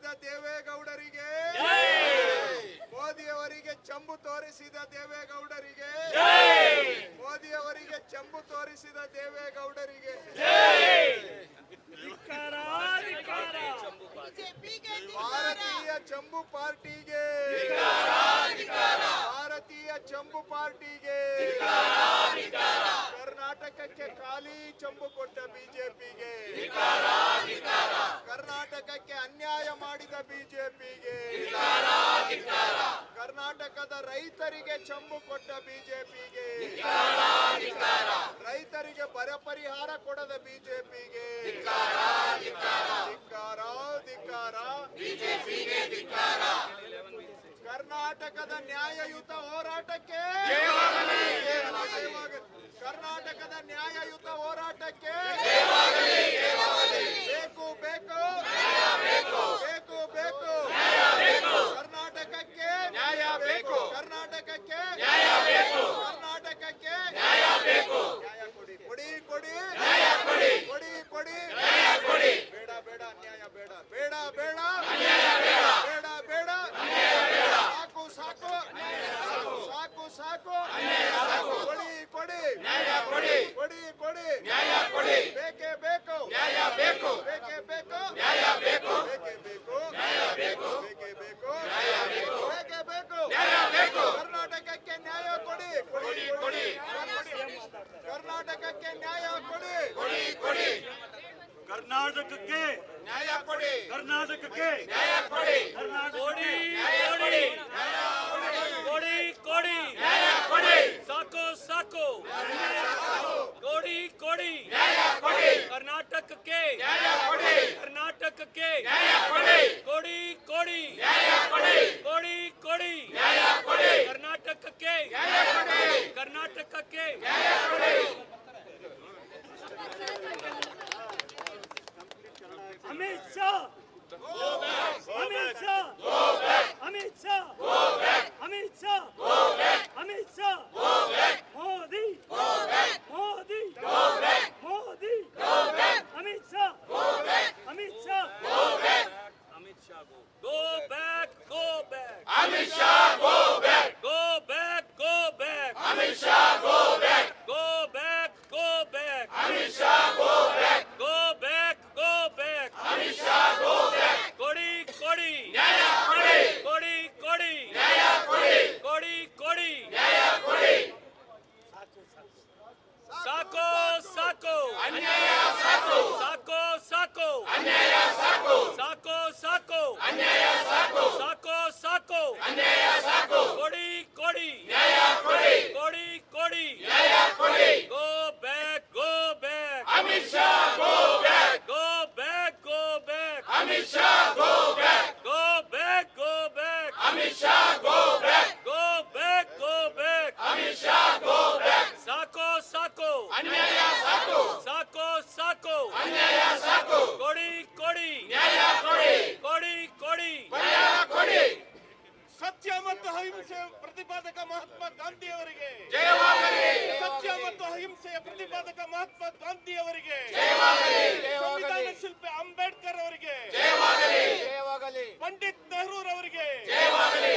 ತೋರಿಸಿದ ದೇವೇಗೌಡರಿಗೆ, ಮೋದಿಯವರಿಗೆ ಚಂಬು ತೋರಿಸಿದ ದೇವೇಗೌಡರಿಗೆ, ಮೋದಿಯವರಿಗೆ ಚಂಬು ತೋರಿಸಿದ ದೇವೇಗೌಡರಿಗೆ, ಭಾರತೀಯ ಚಂಬು ಪಾರ್ಟಿಗೆ, ಭಾರತೀಯ ಚಂಬು ಪಾರ್ಟಿಗೆ, ಕರ್ನಾಟಕಕ್ಕೆ ಖಾಲಿ ಚಂಬು ಕೊಟ್ಟ ಬಿಜೆಪಿಗೆ, ಕರ್ನಾಟಕಕ್ಕೆ ಅನ್ಯಾಯ ಮಾಡಿದ ಬಿಜೆಪಿಗೆ, ಕರ್ನಾಟಕದ ರೈತರಿಗೆ ಚಂಬು ಕೊಟ್ಟ ಬಿಜೆಪಿಗೆ, ರೈತರಿಗೆ ಬರ ಪರಿಹಾರ ಕೊಡದ ಬಿಜೆಪಿಗೆ ಧಿಕ್ಕಾರ, ಧಿಕ್ಕಾರ, ಕರ್ನಾಟಕದ ನ್ಯಾಯಯುತ ಹೋರಾಟಕ್ಕೆ, ಕರ್ನಾಟಕದ ನ್ಯಾಯಯುತ ಹೋರಾಟಕ್ಕೆ ಬೇಕು ಬೇಕು ಬೇಕು ಬೇಕು ಕರ್ನಾಟಕಕ್ಕೆ ನ್ಯಾಯ ಬೇಕು, ಕರ್ನಾಟಕಕ್ಕೆ ನ್ಯಾಯ ಬೇಕು, ಕರ್ನಾಟಕಕ್ಕೆ ನ್ಯಾಯ ಬೇಕು, ನ್ಯಾಯ ಕೊಡಿ ಕೊಡಿ ಕೊಡಿ ನ್ಯಾಯ ಕೊಡಿ ಕೊಡಿ ಕೊಡಿ ನ್ಯಾಯ ಕೊಡಿ, ಬೇಡ ಬೇಡ ಅನ್ಯಾಯ ಬೇಡ, ಬೇಡ ಬೇಡ ಅನ್ಯಾಯ ಬೇಡ, ಬೇಡ ಬೇಡ ಅನ್ಯಾಯ ಬೇಡ, ಸಾಕು ಸಾಕು ಸಾಕು ಸಾಕು ಅನ್ಯಾಯ ಸಾಕು, ಕೊಡಿ ಕೊಡಿ ನ್ಯಾಯ ಕೊಡಿ, ಕೊಡಿ ಕೊಡಿ ನ್ಯಾಯ ಕೊಡಿ, ಬೇಕೇ ಬೇಕು ನ್ಯಾಯ ಬೇಕು, ಬೇಕೇ ಬೇಕು ನ್ಯಾಯ ಬೇಕು, ಬೇಕೇ ಬೇಕು ನ್ಯಾಯ ಬೇಕು, ಬೇಕೇ ಬೇಕು ನ್ಯಾಯ ಬೇಕು, ಬೇಕೇ ಬೇಕು ನ್ಯಾಯ ಬೇಕು, ಕರ್ನಾಟಕಕ್ಕೆ ನ್ಯಾಯ ಕೊಡಿ ಕೊಡಿ ಕೊಡಿ, ಕರ್ನಾಟಕಕ್ಕೆ ನ್ಯಾಯ ಕೊಡಿ ಕೊಡಿ ಕೊಡಿ, ಕರ್ನಾಟಕಕ್ಕೆ ನ್ಯಾಯ ಕೊಡಿ, ಕರ್ನಾಟಕಕ್ಕೆ ನ್ಯಾಯ ಕೊಡಿ, ಕೊಡಿ ಕೊಡಿ ಕೊಡಿ ಕೊಡಿ ನ್ಯಾಯ ಕೊಡಿ, ಸಾಕು ಸಾಕು ಕೊಡಿ ಕೊಡಿ ನ್ಯಾಯ ಕೊಡಿ, ಕರ್ನಾಟಕಕ್ಕೆ ನ್ಯಾಯ ಕೊಡಿ, ಕರ್ನಾಟಕಕ್ಕೆ ನ್ಯಾಯ ಕೊಡಿ, ಕೊಡಿ ಕೊಡಿ ನ್ಯಾಯ ಕೊಡಿ, ಕೊಡಿ ಕೊಡಿ ನ್ಯಾಯ ಕೊಡಿ, ಕರ್ನಾಟಕಕ್ಕೆ ನ್ಯಾಯ ಕೊಡಿ, ಕರ್ನಾಟಕಕ್ಕೆ ನ್ಯಾಯ ಕೊಡಿ. Amit Shah Amit Shah Amit Shah Amit Shah Amit Shah Modi Modi Modi Amit Shah Amit Shah Amit Shah go back go back Amit Shah go back, go back go back Amit Shah go back, go back go back Amit Shah go back, go back go back Amit Shah go back, ಕೊಡಿ ಕೊಡಿ ನ್ಯಾಯ ಕೊಡಿ ಕೊಡಿ ಕೊಡಿ ನ್ಯಾಯ ಕೊಡಿ ಕೊಡಿ ಕೊಡಿ ನ್ಯಾಯ ಕೊಡಿ, ಸಾಕು ಸಾಕು ಅನ್ಯಾಯ ಸಾಕು, ಸಾಕು ಸಾಕು ಅನ್ಯಾಯ ಸಾಕು, ಸಾಕು ಸಾಕು ಅನ್ಯಾಯ ಸಾಕು, ಸಾಕು ಸಾಕು ಅನ್ಯಾಯ ಸಾಕು, ಕೊಡಿ ಕೊಡಿ ನ್ಯಾಯ ಕೊಡಿ ಕೊಡಿ ಕೊಡಿ ನ್ಯಾಯ ಕೊಡಿ, go back go back Amit Shah go back, go back go back Amit Shah go back, go back go back Amit Shah go back, go back go back Amit Shah go back, ಸಾಕು ಸಾಕು ಅನ್ಯಾಯ ಸಾಕು, ಸಾಕು ಸಾಕು ಅನ್ಯಾಯ ಸಾಕು, ಕೊಡಿ ಕೊಡಿ ನ್ಯಾಯ ಕೊಡಿ ಕೊಡಿ ಕೊಡಿ ಪರಿಹಾರ ಕೊಡಿ, ಸತ್ಯ ಮತ್ತು ಅಹಿಂಸೆಯ ಪ್ರತಿಪಾದಕ ಮಹಾತ್ಮ ಗಾಂಧಿ ಅವರಿಗೆ ಜಯವಾಗಲಿ, ಸತ್ಯ ಮತ್ತು ಅಹಿಂಸೆಯ ಪ್ರತಿಪಾದಕ ಮಹಾತ್ಮ ಗಾಂಧಿ ಅವರಿಗೆ ಜಯವಾಗಲಿ, ಸಂವಿಧಾನ ಶಿಲ್ಪಿ ಅಂಬೇಡ್ಕರ್ ಅವರಿಗೆ ಜಯವಾಗಲಿ, ಪಂಡಿತ್ ನೆಹರು ಅವರಿಗೆ ಜಯವಾಗಲಿ,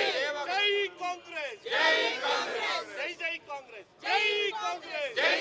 ಜೈ ಕಾಂಗ್ರೆಸ್, ಜೈ ಕಾಂಗ್ರೆಸ್, ಜೈ ಜೈ ಕಾಂಗ್ರೆಸ್, ಜೈ ಕಾಂಗ್ರೆಸ್, ಜೈ